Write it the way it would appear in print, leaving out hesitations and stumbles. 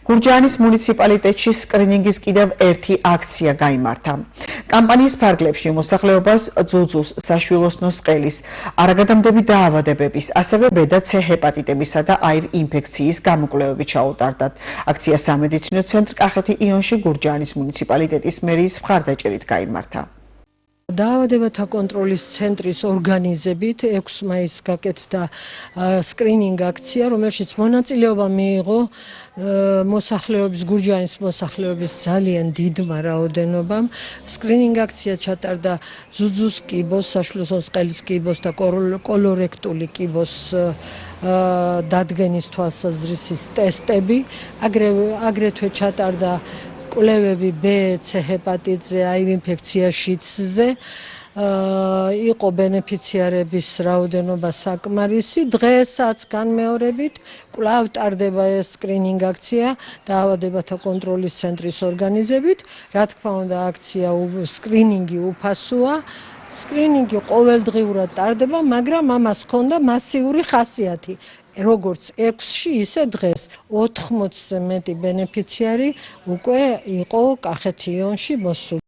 გურჯაანის მუნიციპალიტეტში სკრინინგის კიდევ ერთი აქცია გაიმართა. კამპანიის ფარგლებში მოსახლეობას ძუძუს, საშვილოსნოს ყელის, არაგადამდები დაავადებების, ასევე ბედა C ჰეპატიტებისა და აირ ინფექციის გამოკვლევები ჩაუტარდათ. აქცია სამედიცინო ცენტრ კახეთი იონში გურჯაანის მუნიციპალიტეტის მერიის მხარდაჭერით გაიმართა. დაავადებათა კონტროლის ცენტრის ორგანიზებით 6 მაისს გაკეთდა სკრინინგ აქცია, რომელშიც მონაწილეობა მიიღო გურჯაანის მოსახლეობის ძალიან დიდმა რაოდენობამ. სკრინინგ აქცია ჩატარდა ძუძუს კიბოს, საშვილოსნოს ყელის კიბოს და კოლორექტული კიბოს დადგენის თვალსაზრისის ტესტები, აგრეთვე ჩატარდა კვლევები B, C ჰეპატიტზე, აივ ინფექცია შიდსზე, იყო ბენეფიციარების რაოდენობა საკმარისი. დღესაც განმეორებით კვლავ ტარდება ეს სკრინინგ აქცია დაავადებათა კონტროლის ცენტრის ორგანიზებით. რა თქმა უნდა, აქცია სკრინინგი უფასოა. სკრინინგი ყოველდღიურად ტარდება, მაგრამ ამას ჰქონდა მასიური ხასიათი. როგორც 6-ში, ისე დღეს 80-ზე მეტი ბენეფიციარი უკვე იყო კახეთი იონში მოსული.